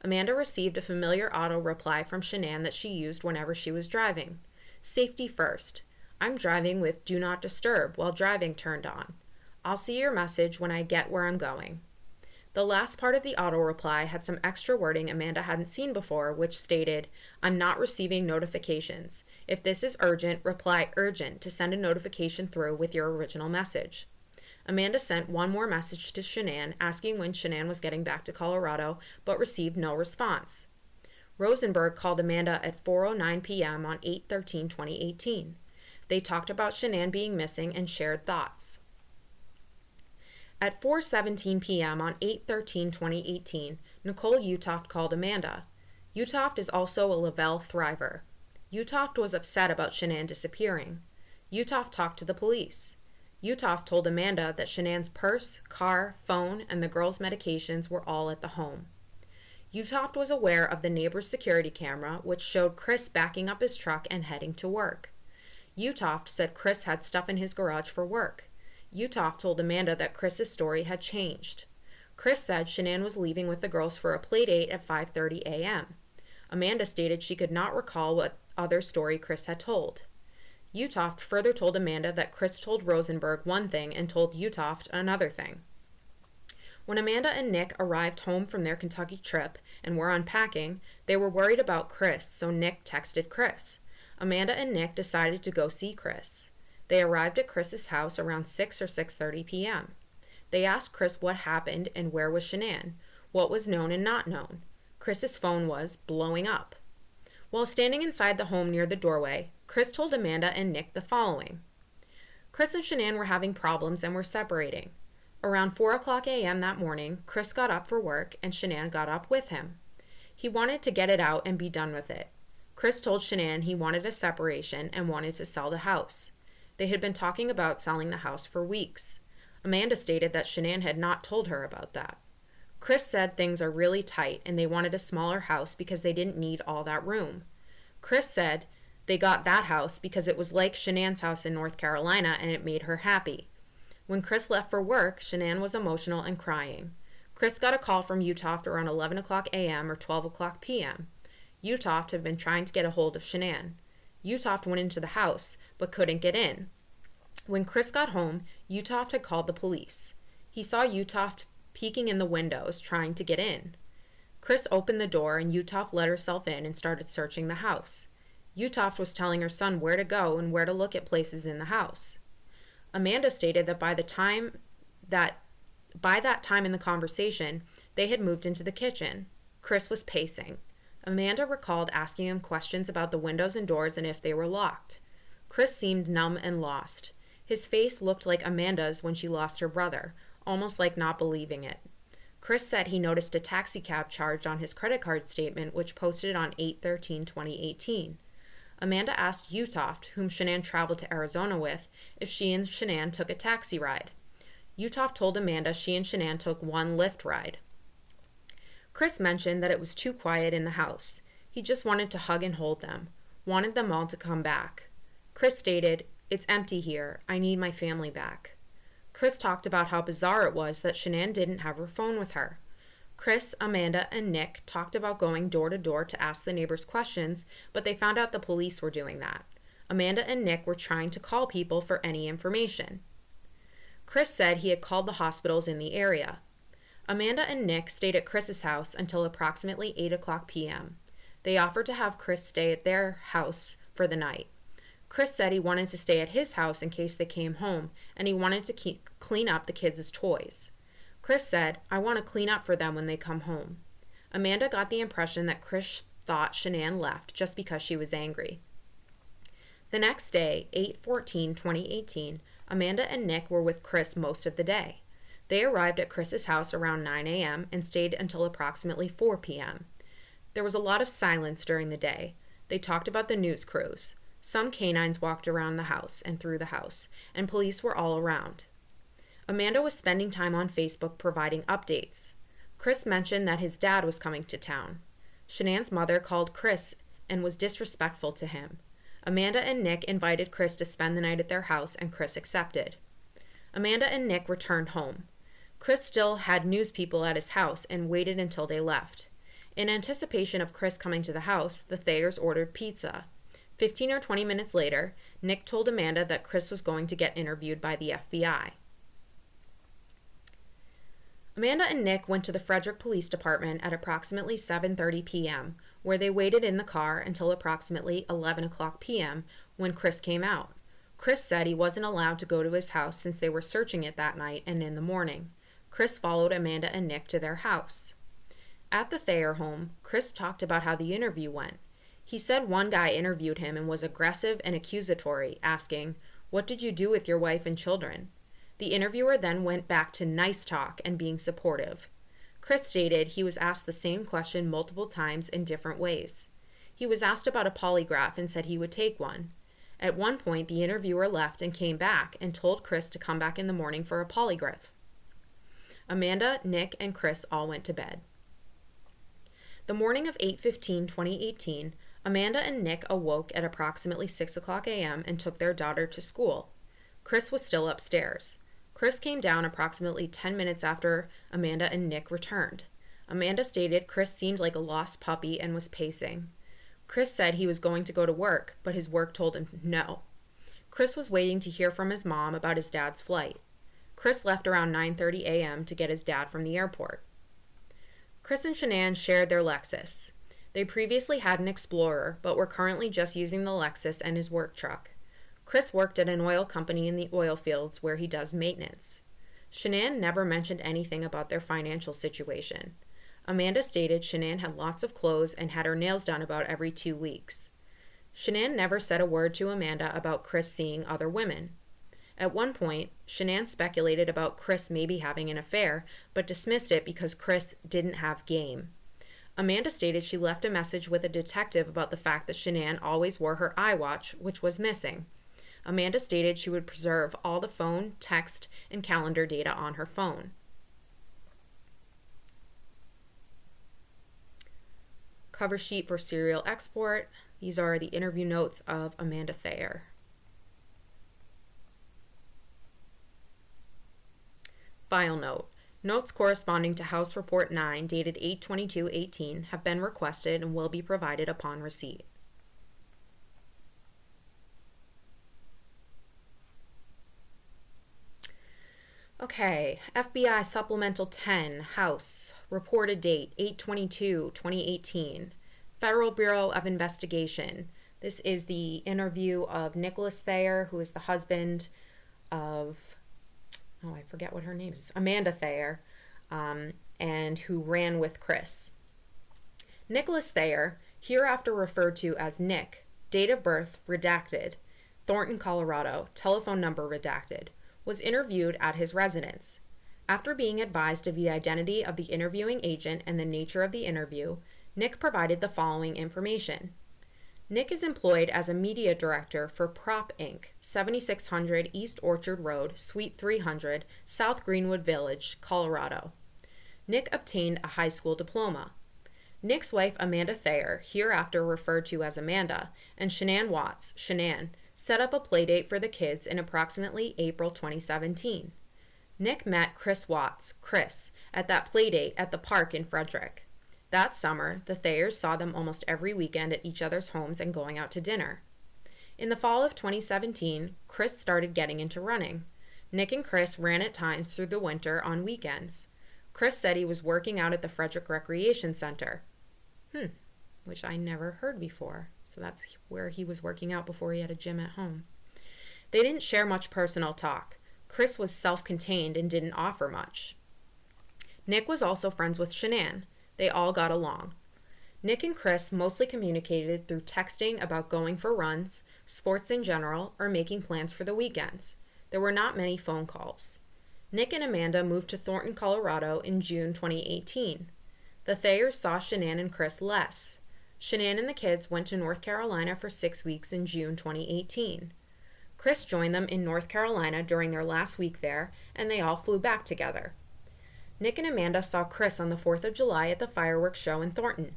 Amanda received a familiar auto reply from Shanann that she used whenever she was driving. "Safety first. I'm driving with Do Not Disturb while driving turned on. I'll see your message when I get where I'm going." The last part of the auto reply had some extra wording Amanda hadn't seen before, which stated, "I'm not receiving notifications. If this is urgent, reply urgent to send a notification through with your original message." Amanda sent one more message to Shanann asking when Shanann was getting back to Colorado, but received no response. Rosenberg called Amanda at 4:09 p.m. on 8/13/2018. They talked about Shanann being missing and shared thoughts. At 4:17 p.m. on 8/13/2018, Nicole Utoft called Amanda. Utoft is also a Lavelle Thriver. Utoft was upset about Shanann disappearing. Utoft talked to the police. Utoft told Amanda that Shanann's purse, car, phone, and the girls' medications were all at the home. Utoft was aware of the neighbor's security camera, which showed Chris backing up his truck and heading to work. Utoft said Chris had stuff in his garage for work. Utoft told Amanda that Chris's story had changed. Chris said Shanann was leaving with the girls for a playdate at 5:30 a.m. Amanda stated she could not recall what other story Chris had told. Utoft further told Amanda that Chris told Rosenberg one thing and told Utoft another thing. When Amanda and Nick arrived home from their Kentucky trip and were unpacking, they were worried about Chris, so Nick texted Chris. Amanda and Nick decided to go see Chris. They arrived at Chris's house around 6 or 6:30 p.m. They asked Chris what happened and where was Shanann, what was known and not known. Chris's phone was blowing up. While standing inside the home near the doorway, Chris told Amanda and Nick the following. Chris and Shanann were having problems and were separating. Around 4:00 a.m. that morning, Chris got up for work and Shanann got up with him. He wanted to get it out and be done with it. Chris told Shanann he wanted a separation and wanted to sell the house. They had been talking about selling the house for weeks. Amanda stated that Shanann had not told her about that. Chris said things are really tight and they wanted a smaller house because they didn't need all that room. Chris said they got that house because it was like Shanann's house in North Carolina and it made her happy. When Chris left for work, Shanann was emotional and crying. Chris got a call from Utoft around 11:00 a.m. or 12:00 p.m. Utoft had been trying to get a hold of Shanann. Utoft went into the house but couldn't get in. When Chris got home, Utoft had called the police. He saw Utoft peeking in the windows, trying to get in. Chris opened the door and Utoft let herself in and started searching the house. Utoft was telling her son where to go and where to look at places in the house. Amanda stated that by that time in the conversation, they had moved into the kitchen. Chris was pacing. Amanda recalled asking him questions about the windows and doors and if they were locked. Chris seemed numb and lost. His face looked like Amanda's when she lost her brother, almost like not believing it. Chris said he noticed a taxicab charge on his credit card statement, which posted on 8/13/2018. Amanda asked Utoft, whom Shanann traveled to Arizona with, if she and Shanann took a taxi ride. Utoft told Amanda she and Shanann took one Lyft ride. Chris mentioned that it was too quiet in the house. He just wanted to hug and hold them, wanted them all to come back. Chris stated, "It's empty here. I need my family back." Chris talked about how bizarre it was that Shanann didn't have her phone with her. Chris, Amanda, and Nick talked about going door to door to ask the neighbors questions, but they found out the police were doing that. Amanda and Nick were trying to call people for any information. Chris said he had called the hospitals in the area. Amanda and Nick stayed at Chris's house until approximately 8:00 p.m. They offered to have Chris stay at their house for the night. Chris said he wanted to stay at his house in case they came home, and he wanted to clean up the kids' toys. Chris said, "I want to clean up for them when they come home." Amanda got the impression that Chris thought Shanann left just because she was angry. The next day, 8/14/2018, Amanda and Nick were with Chris most of the day. They arrived at Chris's house around 9 a.m. and stayed until approximately 4 p.m. There was a lot of silence during the day. They talked about the news crews. Some canines walked around the house and through the house, and police were all around. Amanda was spending time on Facebook providing updates. Chris mentioned that his dad was coming to town. Shanann's mother called Chris and was disrespectful to him. Amanda and Nick invited Chris to spend the night at their house, and Chris accepted. Amanda and Nick returned home. Chris still had news people at his house and waited until they left. In anticipation of Chris coming to the house, the Thayers ordered pizza. 15 or 20 minutes later, Nick told Amanda that Chris was going to get interviewed by the FBI. Amanda and Nick went to the Frederick Police Department at approximately 7:30 p.m., where they waited in the car until approximately 11:00 p.m. when Chris came out. Chris said he wasn't allowed to go to his house since they were searching it that night and in the morning. Chris followed Amanda and Nick to their house. At the Thayer home, Chris talked about how the interview went. He said one guy interviewed him and was aggressive and accusatory, asking, "What did you do with your wife and children?" The interviewer then went back to nice talk and being supportive. Chris stated he was asked the same question multiple times in different ways. He was asked about a polygraph and said he would take one. At one point, the interviewer left and came back and told Chris to come back in the morning for a polygraph. Amanda, Nick, and Chris all went to bed. The morning of 8/15/2018, Amanda and Nick awoke at approximately 6:00 a.m. and took their daughter to school. Chris was still upstairs. Chris came down approximately 10 minutes after Amanda and Nick returned. Amanda stated Chris seemed like a lost puppy and was pacing. Chris said he was going to go to work, but his work told him no. Chris was waiting to hear from his mom about his dad's flight. Chris left around 9:30 a.m. to get his dad from the airport. Chris and Shanann shared their Lexus. They previously had an Explorer, but were currently just using the Lexus and his work truck. Chris worked at an oil company in the oil fields where he does maintenance. Shanann never mentioned anything about their financial situation. Amanda stated Shanann had lots of clothes and had her nails done about every 2 weeks. Shanann never said a word to Amanda about Chris seeing other women. At one point, Shanann speculated about Chris maybe having an affair, but dismissed it because Chris didn't have game. Amanda stated she left a message with a detective about the fact that Shanann always wore her iWatch, which was missing. Amanda stated she would preserve all the phone, text, and calendar data on her phone. Cover sheet for serial export. These are the interview notes of Amanda Thayer. File note. Notes corresponding to House Report 9, dated 8/22/18, have been requested and will be provided upon receipt. Okay, FBI Supplemental 10, House, reported date 8/22/2018, Federal Bureau of Investigation. This is the interview of Nicholas Thayer, who is the husband of, I forget what her name is, Amanda Thayer, and who ran with Chris. Nicholas Thayer, hereafter referred to as Nick, date of birth redacted, Thornton, Colorado, telephone number redacted, was interviewed at his residence. After being advised of the identity of the interviewing agent and the nature of the interview, Nick provided the following information. Nick is employed as a media director for Prop Inc., 7600 East Orchard Road, Suite 300, South Greenwood Village, Colorado. Nick obtained a high school diploma. Nick's wife, Amanda Thayer, hereafter referred to as Amanda, and Shanann Watts, Shanann, set up a playdate for the kids in approximately April 2017. Nick met Chris Watts, Chris, at that playdate at the park in Frederick. That summer, the Thayers saw them almost every weekend at each other's homes and going out to dinner. In the fall of 2017, Chris started getting into running. Nick and Chris ran at times through the winter on weekends. Chris said he was working out at the Frederick Recreation Center. Which I never heard before. So that's where he was working out before he had a gym at home. They didn't share much personal talk. Chris was self-contained and didn't offer much. Nick was also friends with Shanann. They all got along. Nick and Chris mostly communicated through texting about going for runs, sports in general, or making plans for the weekends. There were not many phone calls. Nick and Amanda moved to Thornton, Colorado in June 2018. The Thayers saw Shanann and Chris less. Shanann and the kids went to North Carolina for 6 weeks in June 2018. Chris joined them in North Carolina during their last week there, and they all flew back together. Nick and Amanda saw Chris on the 4th of July at the fireworks show in Thornton.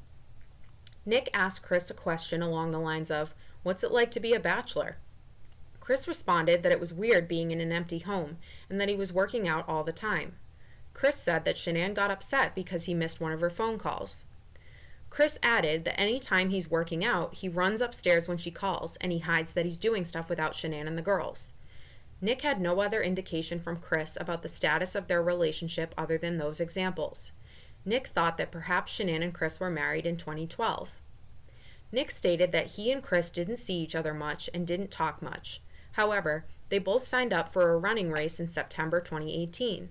Nick asked Chris a question along the lines of, "What's it like to be a bachelor?" Chris responded that it was weird being in an empty home and that he was working out all the time. Chris said that Shanann got upset because he missed one of her phone calls. Chris added that any time he's working out, he runs upstairs when she calls and he hides that he's doing stuff without Shanann and the girls. Nick had no other indication from Chris about the status of their relationship other than those examples. Nick thought that perhaps Shanann and Chris were married in 2012. Nick stated that he and Chris didn't see each other much and didn't talk much. However, they both signed up for a running race in September 2018.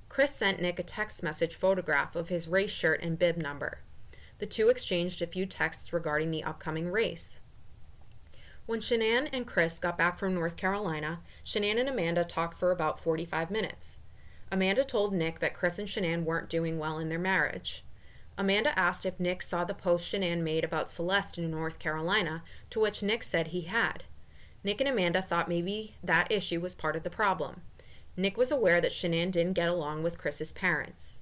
Chris sent Nick a text message photograph of his race shirt and bib number. The two exchanged a few texts regarding the upcoming race. When Shanann and Chris got back from North Carolina, Shanann and Amanda talked for about 45 minutes. Amanda told Nick that Chris and Shanann weren't doing well in their marriage. Amanda asked if Nick saw the post Shanann made about Celeste in North Carolina, to which Nick said he had. Nick and Amanda thought maybe that issue was part of the problem. Nick was aware that Shanann didn't get along with Chris's parents.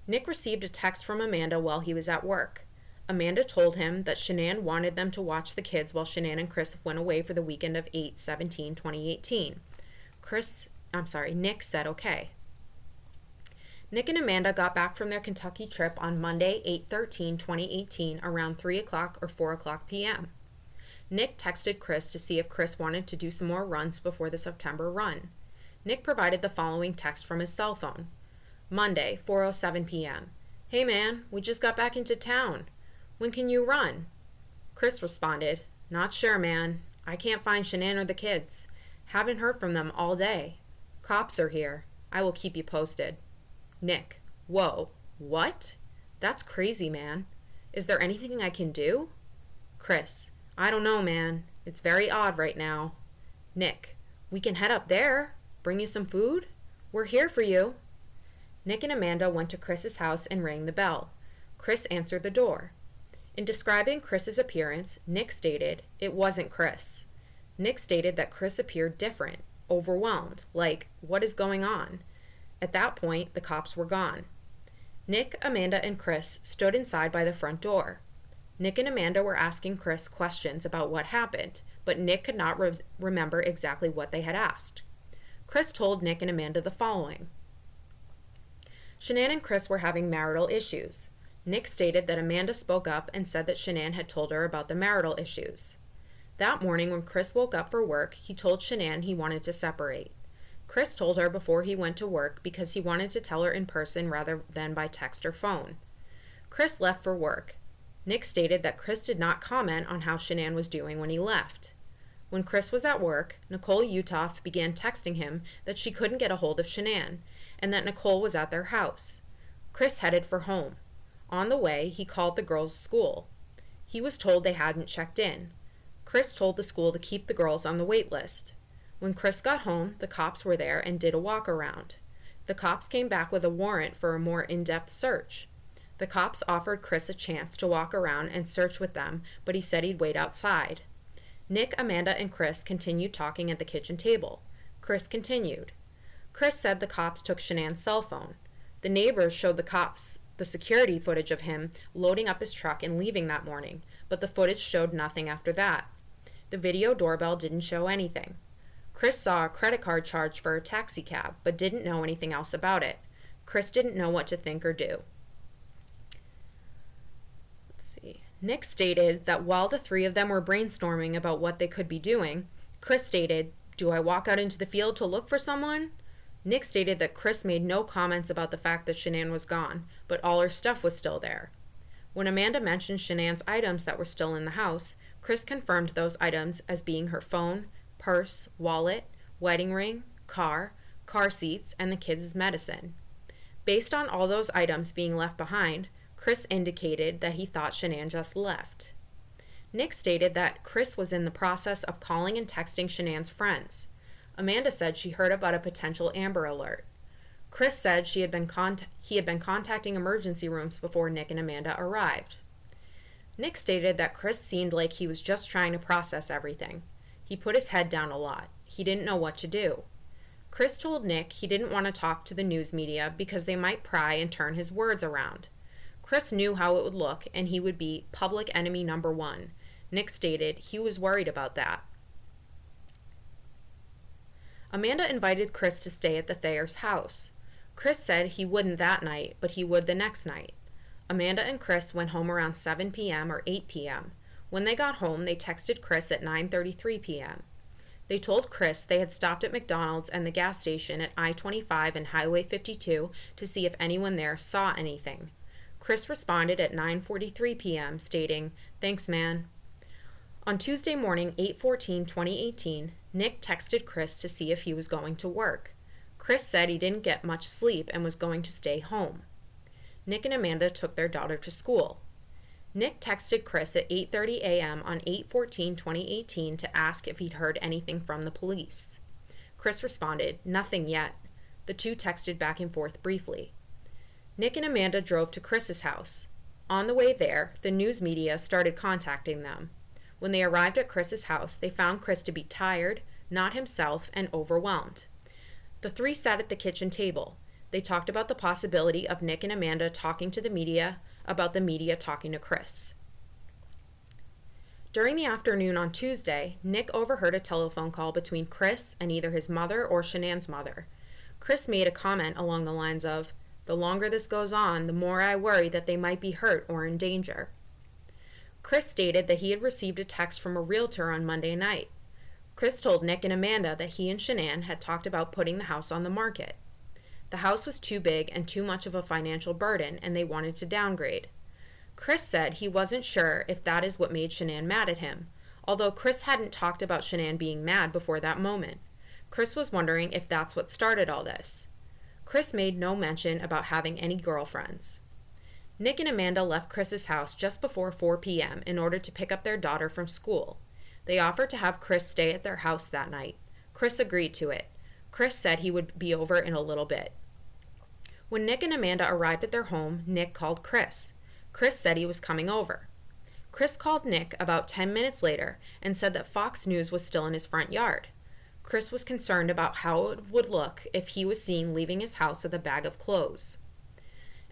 Nick received a text from Amanda while he was at work. Amanda told him that Shanann wanted them to watch the kids while Shanann and Chris went away for the weekend of 8/17/2018. Nick said okay. Nick and Amanda got back from their Kentucky trip on Monday, 8/13/2018, around 3 o'clock or 4 o'clock p.m. Nick texted Chris to see if Chris wanted to do some more runs before the September run. Nick provided the following text from his cell phone. Monday, 4:07 p.m. Hey man, we just got back into town. When can you run? Chris responded, Not sure, man. I can't find Shanann or the kids. Haven't heard from them all day. Cops are here. I will keep you posted. Nick, whoa, what? That's crazy, man. Is there anything I can do? Chris, I don't know, man. It's very odd right now. Nick, we can head up there. Bring you some food? We're here for you. Nick and Amanda went to Chris's house and rang the bell. Chris answered the door. In describing Chris's appearance, Nick stated it wasn't Chris. Nick stated that Chris appeared different, overwhelmed, like, what is going on? At that point, the cops were gone. Nick, Amanda, and Chris stood inside by the front door. Nick and Amanda were asking Chris questions about what happened, but Nick could not remember exactly what they had asked. Chris told Nick and Amanda the following. Shanann and Chris were having marital issues. Nick stated that Amanda spoke up and said that Shanann had told her about the marital issues. That morning when Chris woke up for work, he told Shanann he wanted to separate. Chris told her before he went to work because he wanted to tell her in person rather than by text or phone. Chris left for work. Nick stated that Chris did not comment on how Shanann was doing when he left. When Chris was at work, Nicole Utoff began texting him that she couldn't get a hold of Shanann and that Nicole was at their house. Chris headed for home. On the way, he called the girls' school. He was told they hadn't checked in. Chris told the school to keep the girls on the wait list. When Chris got home, the cops were there and did a walk around. The cops came back with a warrant for a more in-depth search. The cops offered Chris a chance to walk around and search with them, but he said he'd wait outside. Nick, Amanda, and Chris continued talking at the kitchen table. Chris continued. Chris said the cops took Shanann's cell phone. The neighbors showed the cops the security footage of him loading up his truck and leaving that morning, but the footage showed nothing after that. The video doorbell didn't show anything. Chris saw a credit card charge for a taxi cab, but didn't know anything else about it. Chris didn't know what to think or do. Nick stated that while the three of them were brainstorming about what they could be doing, Chris stated, "Do I walk out into the field to look for someone?" Nick stated that Chris made no comments about the fact that Shanann was gone, but all her stuff was still there. When Amanda mentioned Shanann's items that were still in the house, Chris confirmed those items as being her phone, purse, wallet, wedding ring, car seats, and the kids' medicine. Based on all those items being left behind, Chris indicated that he thought Shanann just left. Nick stated that Chris was in the process of calling and texting Shanann's friends. Amanda said she heard about a potential Amber Alert. Chris said he had been contacting emergency rooms before Nick and Amanda arrived. Nick stated that Chris seemed like he was just trying to process everything. He put his head down a lot. He didn't know what to do. Chris told Nick he didn't want to talk to the news media because they might pry and turn his words around. Chris knew how it would look, and he would be public enemy number one. Nick stated he was worried about that. Amanda invited Chris to stay at the Thayer's house. Chris said he wouldn't that night, but he would the next night. Amanda and Chris went home around 7 p.m. or 8 p.m. When they got home, they texted Chris at 9:33 p.m. They told Chris they had stopped at McDonald's and the gas station at I-25 and Highway 52 to see if anyone there saw anything. Chris responded at 9:43 p.m., stating, "Thanks, man." On Tuesday morning, 8/14/2018, Nick texted Chris to see if he was going to work. Chris said he didn't get much sleep and was going to stay home. Nick and Amanda took their daughter to school. Nick texted Chris at 8:30 a.m. on 8/14/2018 to ask if he'd heard anything from the police. Chris responded, "Nothing yet." The two texted back and forth briefly. Nick and Amanda drove to Chris's house. On the way there, the news media started contacting them. When they arrived at Chris's house, they found Chris to be tired, not himself, and overwhelmed. The three sat at the kitchen table. They talked about the possibility of Nick and Amanda talking to the media about the media talking to Chris. During the afternoon on Tuesday, Nick overheard a telephone call between Chris and either his mother or Shanann's mother. Chris made a comment along the lines of, "The longer this goes on, the more I worry that they might be hurt or in danger." Chris stated that he had received a text from a realtor on Monday night. Chris told Nick and Amanda that he and Shanann had talked about putting the house on the market. The house was too big and too much of a financial burden, and they wanted to downgrade. Chris said he wasn't sure if that is what made Shanann mad at him, although Chris hadn't talked about Shanann being mad before that moment. Chris was wondering if that's what started all this. Chris made no mention about having any girlfriends. Nick and Amanda left Chris's house just before 4 p.m. in order to pick up their daughter from school. They offered to have Chris stay at their house that night. Chris agreed to it. Chris said he would be over in a little bit. When Nick and Amanda arrived at their home, Nick called Chris. Chris said he was coming over. Chris called Nick about 10 minutes later and said that Fox News was still in his front yard. Chris was concerned about how it would look if he was seen leaving his house with a bag of clothes.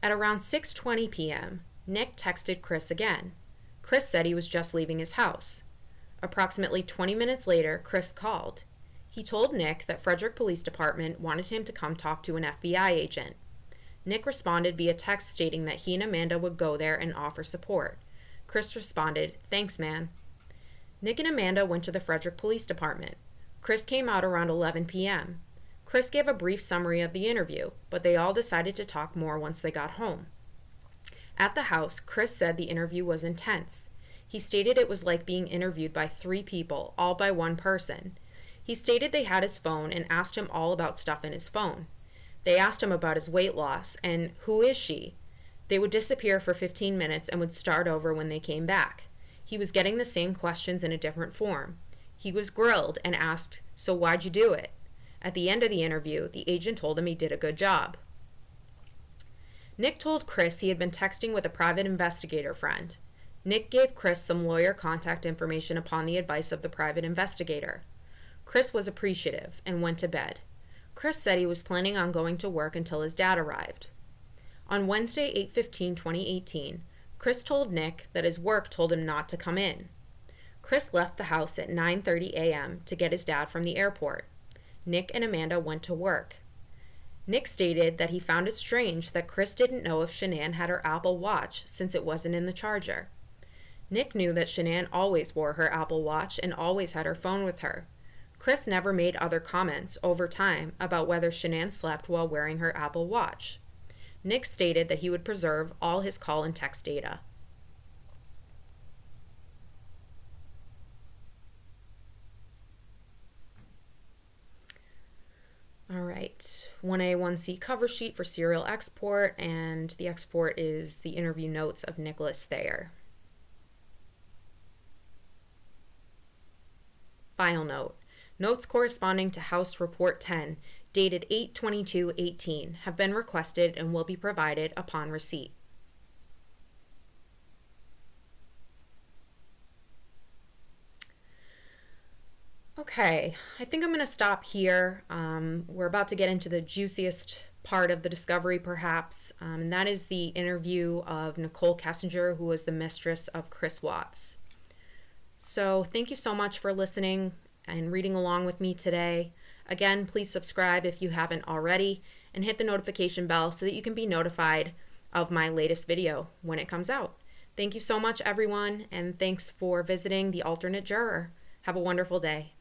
At around 6:20 p.m., Nick texted Chris again. Chris said he was just leaving his house. Approximately 20 minutes later, Chris called. He told Nick that Frederick Police Department wanted him to come talk to an FBI agent. Nick responded via text stating that he and Amanda would go there and offer support. Chris responded, "Thanks, man." Nick and Amanda went to the Frederick Police Department. Chris came out around 11 p.m. Chris gave a brief summary of the interview, but they all decided to talk more once they got home. At the house, Chris said the interview was intense. He stated it was like being interviewed by 3 people, all by one person. He stated they had his phone and asked him all about stuff in his phone. They asked him about his weight loss and who is she? They would disappear for 15 minutes and would start over when they came back. He was getting the same questions in a different form. He was grilled and asked, "So why'd you do it?" At the end of the interview, the agent told him he did a good job. Nick told Chris he had been texting with a private investigator friend. Nick gave Chris some lawyer contact information upon the advice of the private investigator. Chris was appreciative and went to bed. Chris said he was planning on going to work until his dad arrived. On Wednesday, 8/15/2018, Chris told Nick that his work told him not to come in. Chris left the house at 9:30 a.m. to get his dad from the airport. Nick and Amanda went to work. Nick stated that he found it strange that Chris didn't know if Shanann had her Apple Watch since it wasn't in the charger. Nick knew that Shanann always wore her Apple Watch and always had her phone with her. Chris never made other comments over time about whether Shanann slept while wearing her Apple Watch. Nick stated that he would preserve all his call and text data. All right, 1A, 1C cover sheet for serial export, and the export is the interview notes of Nicholas Thayer. File note. Notes corresponding to House Report 10, dated 8/22/18, have been requested and will be provided upon receipt. Okay, I think I'm going to stop here. We're about to get into the juiciest part of the discovery, perhaps, and that is the interview of Nicole Kessinger, who was the mistress of Chris Watts. So thank you so much for listening and reading along with me today. Again, please subscribe if you haven't already and hit the notification bell so that you can be notified of my latest video when it comes out. Thank you so much, everyone, and thanks for visiting The Alternate Juror. Have a wonderful day.